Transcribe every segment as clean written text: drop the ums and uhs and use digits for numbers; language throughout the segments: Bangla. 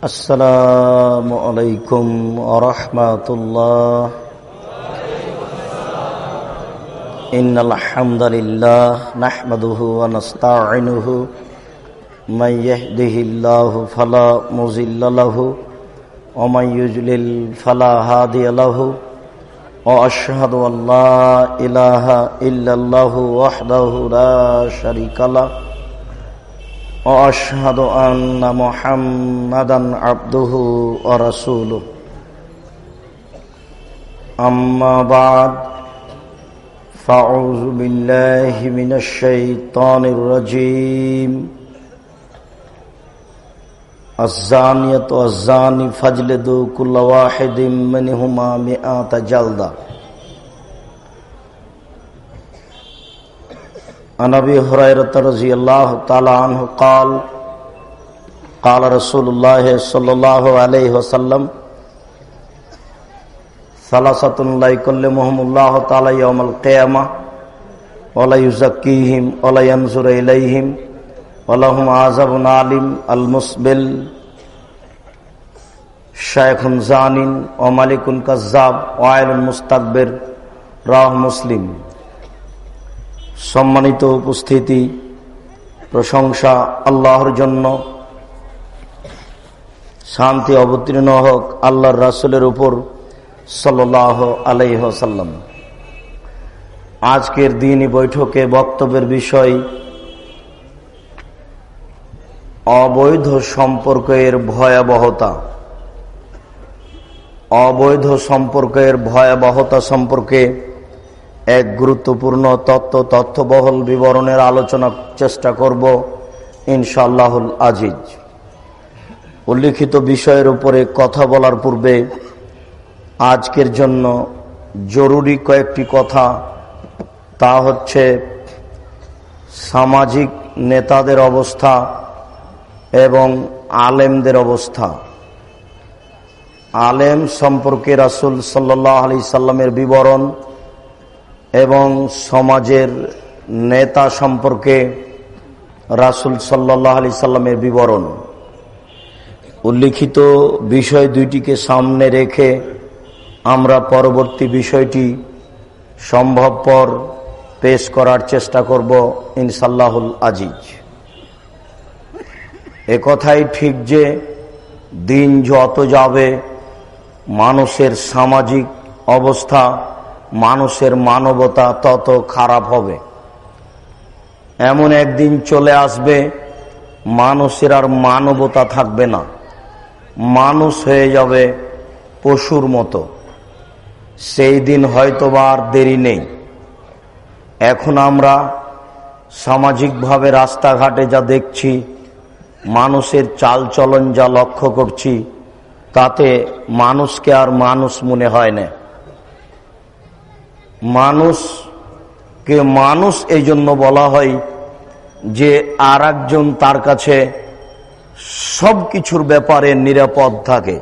আসসালামু আলাইকুম ওয়া রাহমাতুল্লাহ। ইন্নাল হামদালিল্লাহ নাহমাদুহু ওয়া নাস্তাঈনুহু মান ইয়াহদিহিল্লাহু ফালা মুযিল্লা লাহু ওয়া মান ইউযলিল ফালা হাদিয়া লাহু ওয়া আশহাদু আল লা ইলাহা ইল্লাল্লাহু ওয়াহদাহু লা শারীকা লাহু وأشهد أن محمدا عبده ورسوله أما بعد فأعوذ بالله من الشيطان الرجيم الزانية والزاني فاجلدوا كل واحد منهما 100 جلدة عن أبي هريرة رضي الله تعالى عنه قال قال رسول الله صلى الله عليه وسلم ثلاثة لا يكلمهم الله تعالى يوم القيامة ولا يزكيهم ولا ينظر إليهم ولهم عذاب أليم المسبل شيخ زان وملك كذاب وعيل مستكبر رواه مسلم। সম্মানিত উপস্থিতি, প্রশংসা আল্লাহর জন্য, শান্তি অবতীর্ণ হোক আল্লাহর রাসূলের উপর সাল্লাল্লাহু আলাইহি ওয়াসাল্লাম। আজকের দিনই বৈঠকে বক্তব্যের বিষয় অবৈধ সম্পর্কের ভয়াবহতা। অবৈধ সম্পর্কের ভয়াবহতা সম্পর্কে এক গুরুত্বপূর্ণ তথ্যবহুল বিবরণের আলোচনার চেষ্টা করব ইনশাআল্লাহুল আজিজ। উল্লিখিত বিষয়ের উপরে কথা বলার পূর্বে আজকের জন্য জরুরি কয়েকটি কথা, তা হচ্ছে সামাজিক নেতাদের অবস্থা এবং আলেমদের অবস্থা। আলেম সম্পর্কে রাসূল সাল্লাল্লাহু আলাইহি সাল্লামের বিবরণ এবং সমাজের নেতা সম্পর্কে রাসূল সাল্লাল্লাহু আলাইহি সাল্লামের বিবরণ। উল্লিখিত বিষয় দুইটিকে সামনে রেখে আমরা পরবর্তী বিষয়টি সম্ভবপর পেশ করার চেষ্টা করব ইনশাআল্লাহুল আজিজ। একথাই ঠিক যে দিন যত যাবে মানুষের সামাজিক অবস্থা, মানুষের মানবতা তত খারাপ হবে। এমন একদিন চলে আসবে মানুষের আর মানবতা থাকবে না, মানুষ হয়ে যাবে পশুর মতো। সেই দিন হয়তোবা আর দেরি নেই। এখন আমরা সামাজিকভাবে রাস্তাঘাটে যা দেখছি, মানুষের চালচলন যা লক্ষ্য করছি, তাতে মানুষকে আর মানুষ মনে হয় না। মানুষকে মানুষ এই জন্য বলা হয় যে আর একজন তার কাছে সব কিছুর ব্যাপারে নিরাপদ থাকে।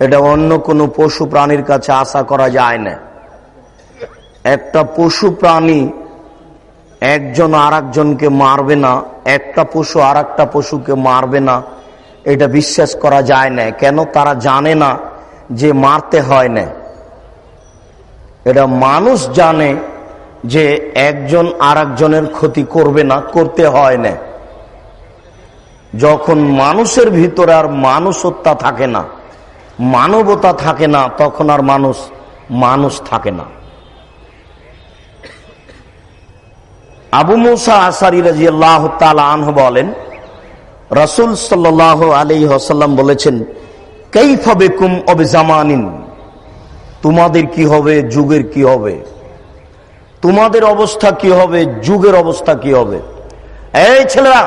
এটা অন্য কোনো পশু প্রাণীর কাছে আশা করা যায় না। একটা পশু প্রাণী একজন আর একজনকে মারবে না, একটা পশু আর একটা পশুকে মারবে না, এটা বিশ্বাস করা যায় না। কেন? তারা জানে না যে মারতে হয় না। এটা মানুষ জানে যে একজন আর একজনের ক্ষতি করবে না, করতে হয় না। যখন মানুষের ভিতরে আর মানুষত্বা থাকে না, মানবতা থাকে না, তখন আর মানুষ মানুষ থাকে না। আবু মুসা আশআরী রাদিয়াল্লাহু তাআলা আনহু বলেন, রাসূল সাল্লাল্লাহু আলাইহি ওয়াসাল্লাম বলেছেন, কাইফা বিকুম অবিজামানিন, তোমাদের কি হবে, যুগের কি হবে, তোমাদের অবস্থা কি হবে, যুগের অবস্থা কি হবে। এই ছেলেরা,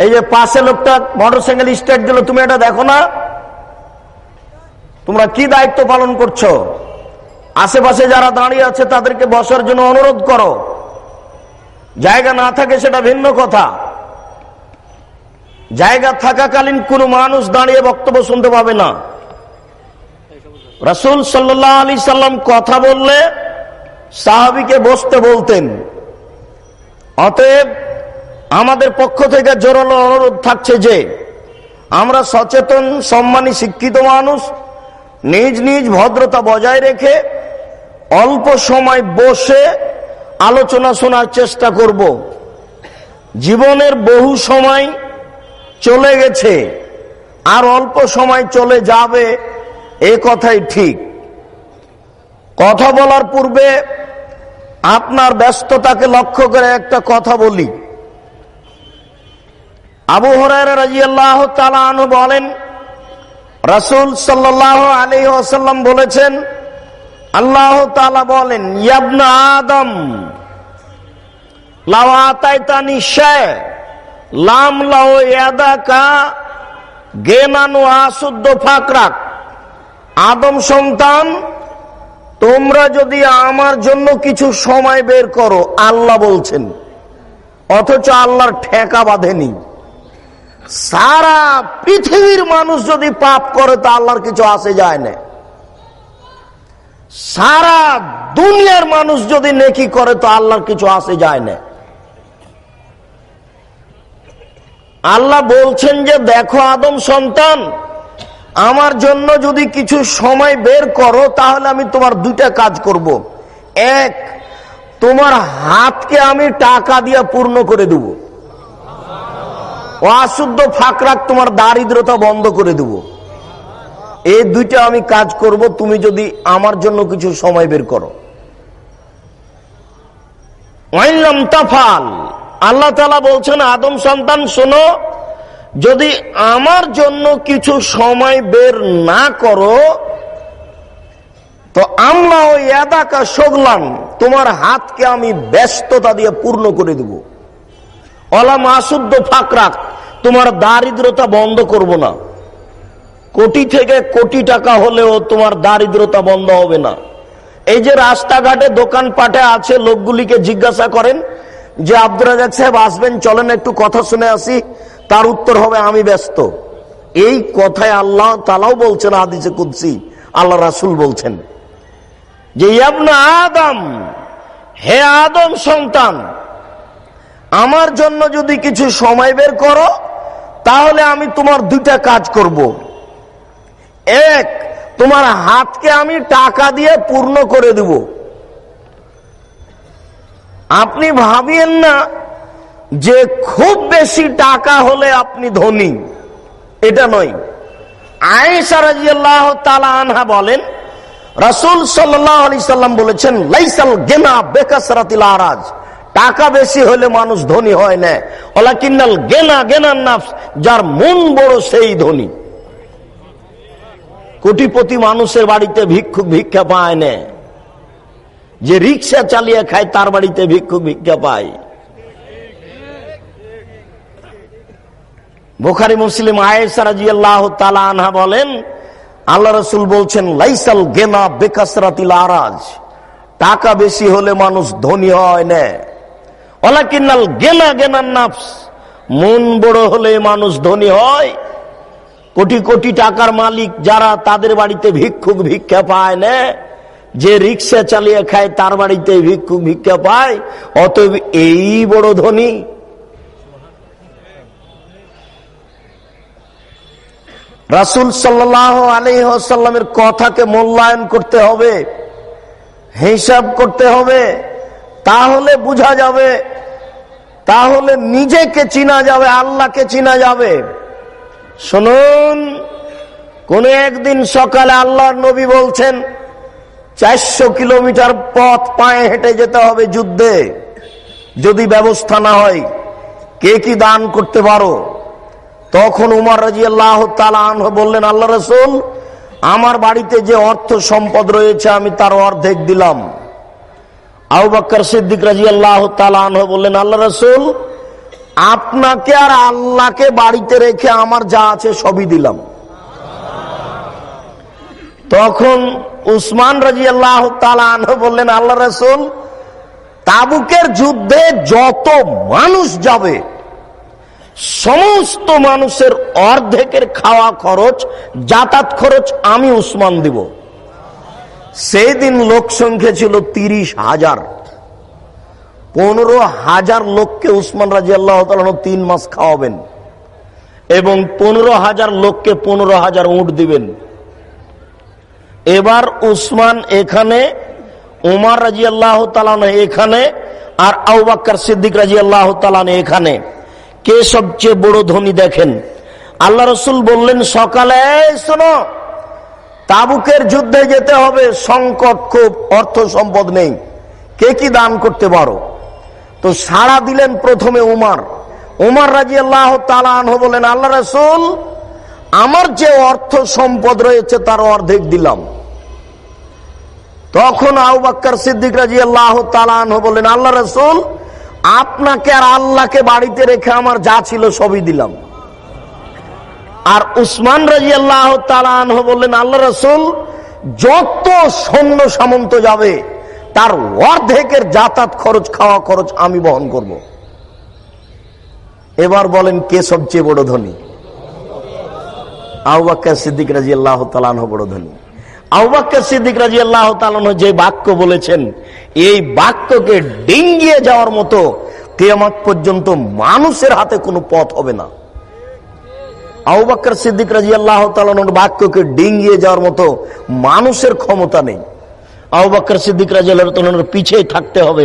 এই যে পাশে লোকটা মোটরসাইকেল স্টার্ট দিল, তুমি এটা দেখো না? তোমরা কি দায়িত্ব পালন করছো? আশেপাশে যারা দাঁড়িয়ে আছে তাদেরকে বসার জন্য অনুরোধ করো। জায়গা না থাকে সেটা ভিন্ন কথা, জায়গা থাকাকালীন কোনো মানুষ দাঁড়িয়ে বক্তব্য শুনতে পাবে না। রাসূল সাল্লাল্লাহু আলাইহি সাল্লাম কথা বললে সাহাবীকে বসতে বলতেন। অতএব আমাদের পক্ষ থেকে জোরালো অনুরোধ থাকছে যে আমরা সচেতন, সম্মানী, শিক্ষিত মানুষ, নিজ নিজ ভদ্রতা বজায় রেখে অল্প সময় বসে আলোচনা শোনার চেষ্টা করব। জীবনের বহু সময় চলে গেছে, আর অল্প সময় চলে যাবে, এ কথাই ঠিক। কথা বলার পূর্বে আপনার ব্যস্ততাকে লক্ষ্য করে একটা কথা বলি। আবু হুরায়রা রাদিয়াল্লাহু তাআলা আনহু বলেন, রাসূল সাল্লাল্লাহু আলাইহি ওয়াসাল্লাম বলেছেন, আল্লাহ তাআলা বলেন, ইয়া আদম লাউ আতাইতানি শায় লাম লাউ ইয়াদাকা গেনান ওয়া আসুদ্দ ফাকরাক। আদম সন্তান, তোমরা যদি আমার জন্য কিছু সময় বের করো, আল্লাহ বলছেন, অথচ আল্লাহর ঠেকা বাঁধেনি। সারা পৃথিবীর মানুষ যদি পাপ করে তা আল্লাহর কিছু আসে যায় না। সারা দুনিয়ার মানুষ যদি নেকি করে তো আল্লাহর কিছু আসে যায় না। আল্লাহ বলছেন যে, দেখো আদম সন্তান, আমার জন্য যদি কিছু সময় বের করো তাহলে আমি তোমার দুইটা কাজ করব। এক, তোমার হাতকে আমি টাকা দিয়ে পূর্ণ করে দেব। অশুদ্ধ ফাকরাক, তোমার দারিদ্রতা বন্ধ করে দেব। এই দুইটা আমি কাজ করব তুমি যদি আমার জন্য কিছু সময় বের করো। ওয়াইলাম তাফাল, আল্লাহ তাআলা বলছেন, আদম সন্তান শোনো, যদি আমার জন্য কিছু সময় বের না করো তো আমরা ওই এদাকা শোগলাম, তোমার হাতকে আমি ব্যস্ততা দিয়ে পূর্ণ করে দেব। অলাম আসুদ্ধ ফাকরাক, তোমার দারিদ্রতা বন্ধ করব না। কোটি থেকে কোটি টাকা হলেও তোমার দারিদ্রতা বন্ধ হবে না। এই যে রাস্তাঘাটে দোকানপাটে আছে, লোকগুলিকে জিজ্ঞাসা করেন যে, আব্দুর রাজ্জাক সাহেব আসবেন, চলেন একটু কথা শুনে আসি, তার উত্তর হবে, আমি ব্যস্ত। এই কথায় আল্লাহ তাআলাও বলছেন হাদিসে কুদসি, আল্লাহ রাসূল বলছেন যে, ইবনে আদম, হে আদম সন্তান, আমার জন্য যদি কিছু সময় বের করো তাহলে আমি তোমার দুইটা কাজ করব। এক, তোমার হাতকে আমি টাকা দিয়ে পূর্ণ করে দেব। আপনি ভাবিয়েন না যে খুব বেশি টাকা হলে আপনি ধনী, এটা নয়। আয়েশা রাদিয়াল্লাহু তাআলা আনহা বলেন, রাসূল সাল্লাল্লাহু আলাইহি সাল্লাম বলেছেন, লাইসাল গিনা বিকাসরাতিল আরাজ, টাকা বেশি হলে মানুষ ধনী হয় না, ওয়ালাকিন্নাল গিনা গিনান নাফস, যার মন বড় সেই ধনী। কোটিপতি মানুষের বাড়িতে ভিক্ষুক ভিক্ষা পায় না, যে রিকশা চালিয়ে খায় তার বাড়িতে ভিক্ষুক ভিক্ষা পায়। বুখারী মুসলিম আয়েশা রাদিয়াল্লাহু তাআলা আনহা বলেন, আল্লাহ রাসূল বলছেন, লাইসাল গিনা বিকাসরাতিল আরাজ, টাকা বেশি হলে মানুষ ধনী হয় না, ওয়ালাকিন্নাল গিনা গিনান নাফস, মন বড় হলে মানুষ ধনী হয়। কোটি কোটি টাকার মালিক যারা, তাদের বাড়িতে ভিক্ষুক ভিক্ষা পায় না, যে রিকশা চালিয়ে খায় তার বাড়িতে ভিক্ষুক ভিক্ষা পায়, অতএব এই বড় ধনী। রাসূল সাল্লাল্লাহু আলাইহি ওয়াসাল্লামের কথাকে মূল্যায়ন করতে হবে, হিসাব করতে হবে, তাহলে বোঝা যাবে, তাহলে নিজেকে চিনা যাবে, আল্লাহকে চিনা যাবে। শুনুন, কোন একদিন সকালে আল্লাহর নবী বলছেন, 400 কিলোমিটার পথ পায়ে হেঁটে যেতে হবে যুদ্ধে, যদি ব্যবস্থা না হয় কে কি দান করতে পারো? তখন উমর রাদিয়াল্লাহু তাআলা আনহু বললেন, আল্লাহ রাসূল, আমার বাড়িতে যে অর্থ সম্পদ রয়েছে আমি তার অর্ধেক দিলাম। আবু বকর সিদ্দিক রাদিয়াল্লাহু তাআলা আনহু বললেন, আল্লাহ রাসূল, আপনাকে আর আল্লাহকে বাড়িতে রেখে আমার যা আছে সবই দিলাম। তখন উসমান রাদিয়াল্লাহু তাআলা আনহু বললেন, আল্লাহ রাসূল, তাবুকের যুদ্ধে যত মানুষ যাবে সমস্ত মানুষের অর্ধেকের খাওয়া খরচ, যাতায়াত খরচ আমি উসমান দিব। সেই দিন লোক সংখ্যা ছিল 30,000। 15,000 লোককে উসমান রাদিয়াল্লাহু তাআলা 3 মাস খাওয়াবেন। এবং 15,000 লোককে 15,000 উট দিবেন। এবার উসমান এখানে, উমর রাদিয়াল্লাহু তাআলা এখানে, আর আবু বকর সিদ্দিক রাদিয়াল্লাহু তাআলা এখানে। কে সবচেয়ে বড় ধনী দেখেন। আল্লাহ রাসূল বললেন সকালে, শোনো তাবুকের যুদ্ধে যেতে হবে, সংকট খুব, অর্থ সম্পদ নেই, কে কি দান করতে পারো? তো সাড়া দিলেন প্রথমে উমর। উমর রাদিয়াল্লাহু তাআলা আনহু বলেন, আল্লাহ রাসূল আমার যে অর্থ সম্পদ রয়েছে তার অর্ধেক দিলাম। তখন আবু বকর সিদ্দিক রাদিয়াল্লাহু তাআলা আনহু বলেন, আল্লাহ রাসূল আপনাকে আর আল্লাহকে বাড়িতে রেখে আমার যা ছিল সবই দিলাম। আর উসমান রাদিয়াল্লাহু তাআলা আনহু বললেন, আল্লাহ রাসূল যত সৈন্য সামন্ত যাবে তার অর্ধেকের যাতায়াত খরচ, খাওয়া খরচ আমি বহন করব। এবার বলেন কে সবচেয়ে বড় ধনী? আবু বকর সিদ্দিক রাদিয়াল্লাহু তাআলা আনহু বড় ধনী। আবু বকর সিদ্দিক রাদিয়াল্লাহু তাআলা আনহু যে বাক্য বলেছেন, এই বাক্যকে ডিঙ্গিয়ে যাওয়ার মতো কিয়ামত পর্যন্ত মানুষের হাতে কোনো পথ হবে না। আবু বকর সিদ্দিক রাদিয়াল্লাহু তাআলা আনহুর বাক্যকে ডিঙ্গিয়ে যাওয়ার মতো মানুষের ক্ষমতা নেই। আবু বকর সিদ্দিক রাদিয়াল্লাহু তাআলা আনহুর পিছেই থাকতে হবে,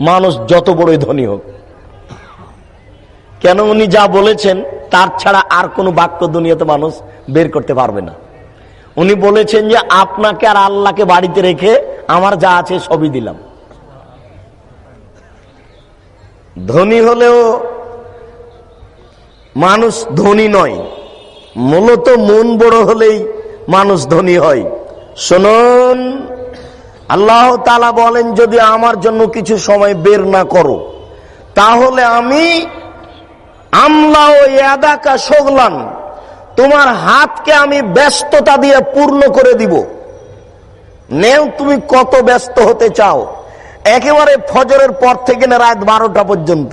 মানুষ যত বড়ই ধনী হোক। কেন? উনি যা বলেছেন তার ছাড়া আর কোনো বাক্য দুনিয়াতে মানুষ বের করতে পারবে না। উনি বলেছেন যে আপনাকে আর আল্লাহকে বাড়িতে রেখে আমার যা আছে সবই দিলাম। ধনী হলেও মানুষ ধনী নয়, মূলত মন বড় হলেই মানুষ ধনী হয়। শুনুন, আল্লাহ তাআলা বলেন যদি আমার জন্য কিছু সময় বের না করো তাহলে আমি আমলা ও ইয়াদাকা শগলান, তোমার হাতকে আমি ব্যস্ততা দিয়ে পূর্ণ করে দিব। নেও তুমি কত ব্যস্ত হতে চাও, একেবারে ফজরের পর থেকে না রাত 12টা পর্যন্ত,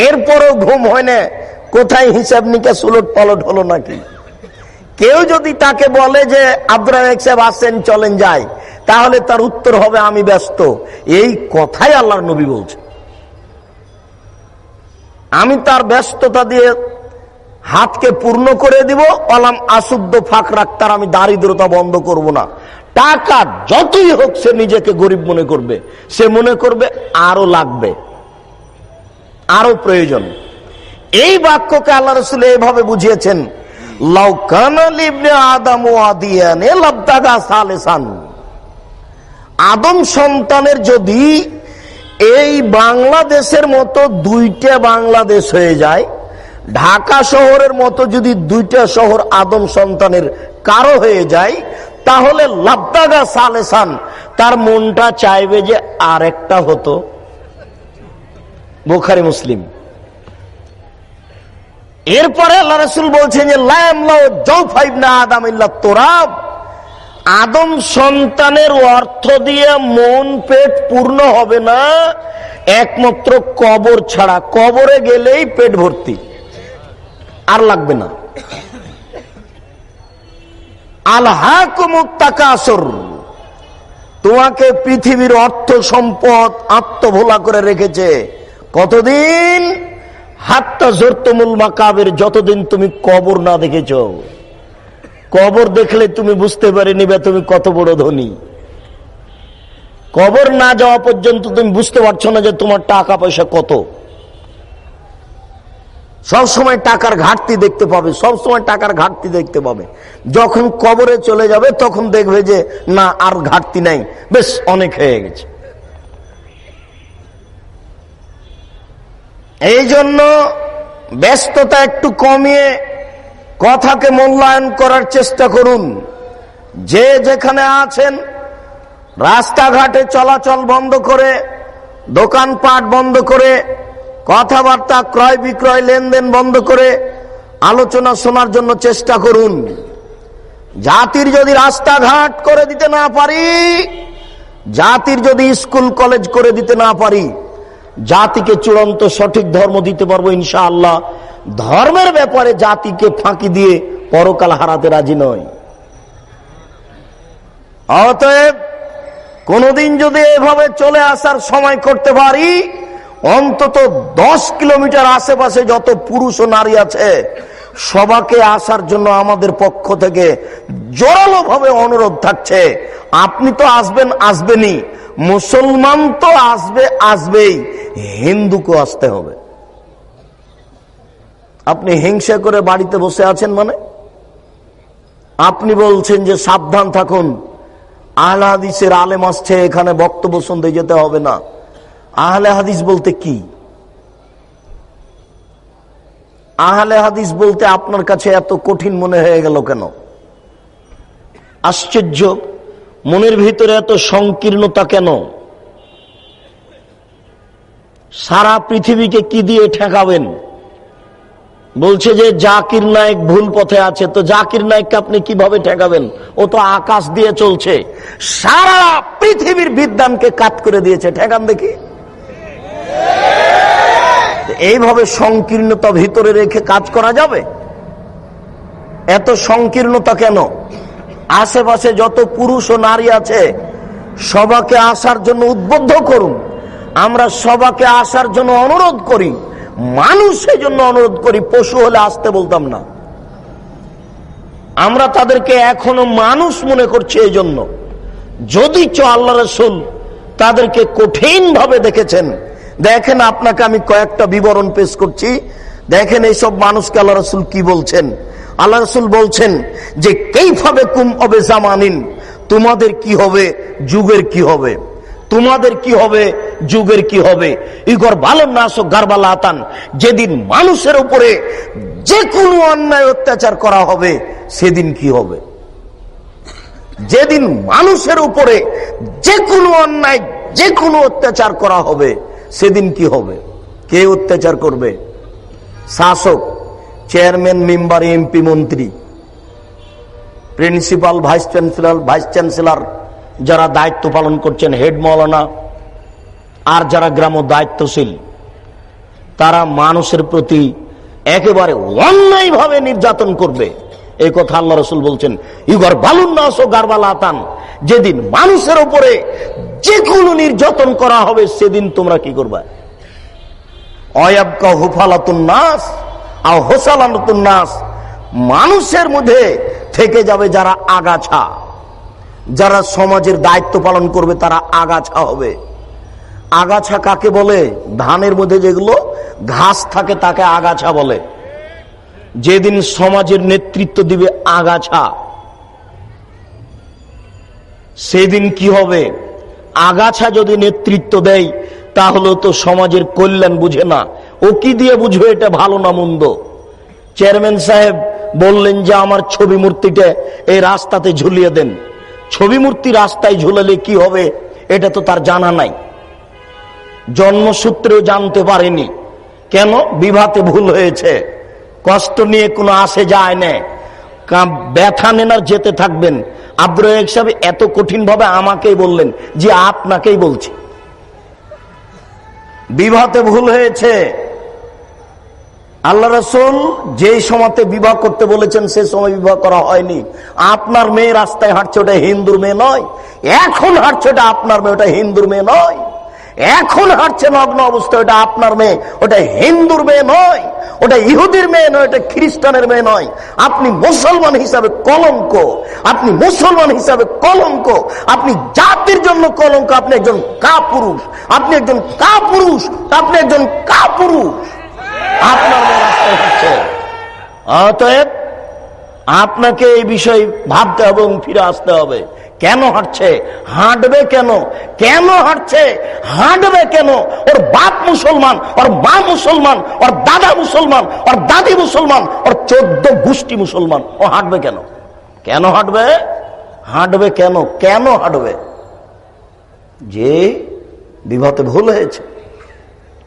এরপরও ঘুম হয় না, কোথায় হিসাব নিকাশ উলট পালট হলো নাকি। কেউ যদি তাকে বলে যে আব্দুর রাজ্জাক সাহেব আসেন চলেন যাই, তাহলে তার উত্তর হবে আমি ব্যস্ত। এই কথাই আল্লাহর নবী বলছে, আমি তার ব্যস্ততা দিয়ে হাতকে পূর্ণ করে দিব। অলাম আসুদ্দ ফাঁক রাখতার, আমি দারিদ্রতা বন্ধ করব না। টাকা যতই হোক সে নিজেকে গরিব মনে করবে, সে মনে করবে আরো লাগবে, আরো প্রয়োজন। এই বাক্যকে আল্লাহ রাসূল এইভাবে বুঝিয়েছেন, লাউ কানা লিবনে আদম ওয়াদিয়ান লাবতাগা সালিসান। আদম সন্তানের যদি এই বাংলাদেশের মতো 2টা বাংলাদেশ হয়ে যায়, ঢাকা শহরের মতো যদি 2টা শহর আদম সন্তানের কারো হয়ে যায়, তাহলে লাবতাগা সালেসান, তার মনটা চাইবে যে আরেকটা হতো। বুখারী মুসলিম। এরপরে আল্লাহ রাসূল বলছেন যে লা ইয়ামলাউ জাওফা ইবনে আদম ইল্লা তুরাব, আদম সন্তানের অর্থ দিয়ে মন পেট পূর্ণ হবে না একমাত্র কবর ছাড়া। কবরে গেলেই পেট ভর্তি, আর লাগবে না। আলহাকুমুত তাকাসুর, তোমাকে পৃথিবীর অর্থ সম্পদ আত্মভোলা করে রেখেছে। কতদিন? হাত্তা জুরতুমুল মাকাবির, যতদিন তুমি কবর না দেখেছ। কবর দেখলে তুমি বুঝতে পারে নিবে তুমি কত বড় ধনী। কবর না যাওয়া পর্যন্ত তুমি বুঝতে পারছো না যে তোমার টাকা পয়সা কত। সবসময় টাকার ঘাটতি দেখতে পাবে, সবসময় টাকার ঘাটতি দেখতে পাবে। যখন কবরে চলে যাবে তখন দেখবে যে না, আর ঘাটতি নাই, বেশ অনেক হয়ে গেছে। এই জন্য ব্যস্ততা একটু কমিয়ে কথাকে মূল্যায়ন করার চেষ্টা করুন। যে যেখানে আছেন রাস্তাঘাটে চলাচল বন্ধ করে, দোকানপাট বন্ধ করে, কথাবার্তা ক্রয় বিক্রয় লেনদেন বন্ধ করে আলোচনা শোনার জন্য চেষ্টা করুন। জাতির যদি রাস্তাঘাট করে দিতে না পারি, জাতির যদি স্কুল কলেজ করে দিতে না পারি, জাতিকে চূড়ান্ত সঠিক ধর্ম দিতে পারবো ইনশাআল্লাহ। ধর্মের ব্যাপারে জাতিকে ফাঁকি দিয়ে পরকাল হারাতে রাজি নয়। অতএব কোনদিন যদি এভাবে চলে আসার সময় করতে পারি, অন্তত 10 কিলোমিটার আশেপাশে যত পুরুষ ও নারী আছে সবাকে আসার জন্য আমাদের পক্ষ থেকে জোরালো ভাবে অনুরোধ থাকছে। আপনি তো আসবেন, আসবেনই, মুসলমান তো আসবেই, হিন্দুকে আসতে হবে। আপনি হিংসা করে বাড়িতে বসে আছেন মানে? আপনি বলছেন যে সাবধান থাকুন, আহলে হাদিসের আলেম আসছে, এখানে বক্তব্য শুনতে যেতে হবে না। আহলে হাদিস বলতে কি? আহলে হাদিস বলতে আপনার কাছে এত কঠিন মনে হয়ে গেল কেন? আশ্চর্য, মনের ভিতরে এত সংকীর্ণতা কেন? সারা পৃথিবীকে কি দিয়ে ঠেকাবেন? বলছে যে জাকির নায়েক ভুল পথে আছে, তো জাকির নায়েককে আপনি কিভাবে ঠেকাবেন? ও তো আকাশ দিয়ে চলছে, সারা পৃথিবীর বিদ্যানকে কাট করে দিয়েছে, ঠেকান দেখি। এইভাবে সংকীর্ণতা ভিতরে রেখে কাজ করা যাবে? এত সংকীর্ণতা কেন? আশেপাশে যত পুরুষ ও নারী আছে সবাকে আসার জন্য উদ্বুদ্ধ করুন। আমরা সবাকে আসার জন্য অনুরোধ করি, মানুষের জন্য অনুরোধ করি, পশু হলে আসতে বলতাম না। আমরা তাদেরকে এখনো মানুষ মনে করছি। এই জন্য যদি আল্লাহ রাসূল তাদেরকে কঠিন ভাবে দেখেছেন, দেখেন আপনাকে আমি কয়েকটা বিবরণ পেশ করছি, দেখেন এইসব মানুষকে আল্লাহ রাসূল কি বলছেন। আল্লাহ রাসূল বলছেন যে কাইফাবে কুম অবে জামানিন, তোমাদের কি হবে, যুগের কি হবে, তোমাদের কি হবে, যুগের কি হবে। ইগর ভালো নাস গারবালাতান, যেদিন মানুষের উপরে যে কোনো অন্যায় অত্যাচার করা হবে সেদিন কি হবে। যেদিন মানুষের উপরে যে কোনো অন্যায়, যে কোনো অত্যাচার করা হবে সেদিন কি হবে। কে অত্যাচার করবে? শাসক, চেয়ারম্যান, মেম্বার, এমপি, মন্ত্রী, প্রিন্সিপাল, ভাইস চ্যান্সেলর, যারা দায়িত্ব পালন করছেন, হেড মাওলানা, আর যারা গ্রাম দায়িত্বশীল, তারা মানুষের প্রতি একেবারে অন্যায় ভাবে নির্যাতন করবে। এই কথা আল্লাহ রাসূল বলছেন, ইগর বালুন নাস গারবালাতান, যেদিন মানুষের উপরে যে কোনো নির্যাতন করা হবে সেদিন তোমরা কি করবে। অয়াবকা হুফালাতুন নাস আও হোসালাতুন নাস, মানুষের মধ্যে থেকে যাবে যারা আগাছা, যারা সমাজের দায়িত্ব পালন করবে তারা আগাছা হবে। আগাছা কাকে বলে? ধানের মধ্যে যেগুলো ঘাস থাকে তাকে আগাছা বলে। যেদিন সমাজের নেতৃত্ব দিবে আগাছা, সেদিন কি হবে? আগাছা যদি নেতৃত্ব দেয় তাহলে তো সমাজের কল্যাণ বুঝে না, ও কি দিয়ে বুঝবে এটা ভালো না মন্দ। চেয়ারম্যান সাহেব বললেন যে আমার ছবি মূর্তিটা এই রাস্তাতে ঝুলিয়ে দেন। ছবি মূর্তি রাস্তায় ঝুলালে কি হবে এটা তো তার জানা নাই, জন্মসূত্রেও জানতে পারেনি। কেন? বিভাতে ভুল হয়েছে। কষ্ট নিয়ে কোনো আসে যায় না, ব্যথা নেন আর যেতে থাকবেন। আব্দুর রাজ্জাক সাহেব এত কঠিন ভাবে আমাকেই বললেন যে আপনাকেই বলছি, বিবাহতে ভুল হয়েছে। আল্লাহ রাসূল যে সময়তে বিবাহ করতে বলেছেন সে সময় বিবাহ করা হয়নি। আপনার মেয়ে রাস্তায় হাঁটছে, ওটা হিন্দুর মেয়ে নয়। এখন হাঁটছে, ওটা আপনার মেয়ে, ওটা হিন্দুর মেয়ে নয়। এখন হাঁটছে নগ্ন অবস্থায়, ওটা আপনার মেয়ে, ওটা হিন্দুর মেয়ে নয়, ওটা ইহুদির মেয়ে নয়, ওটা খ্রিস্টানের মেয়ে নয়। আপনি মুসলমান হিসাবে কলঙ্ক, আপনি মুসলমান হিসাবে কলঙ্ক, আপনি জাতির জন্য কলঙ্ক। আপনি একজন কাপুরুষ, আপনি একজন কাপুরুষ, আপনি একজন কাপুরুষ। আপনার মেয়ে রাস্তায় হাঁটছে। অতএব আপনাকে এই বিষয়ে ভাবতে হবে এবং ফিরে আসতে হবে। কেন হাঁটছে? হাঁটবে কেন? কেন হাঁটছে? হাঁটবে কেন? ওর বাপ মুসলমান, ওর মা মুসলমান, ওর দাদা মুসলমান, ওর দাদি মুসলমান, ওর 14 গোষ্ঠী মুসলমান। ও হাঁটবে কেন? কেন হাঁটবে? হাঁটবে কেন? কেন হাঁটবে? যে বিবাহতে ভুল হয়েছে।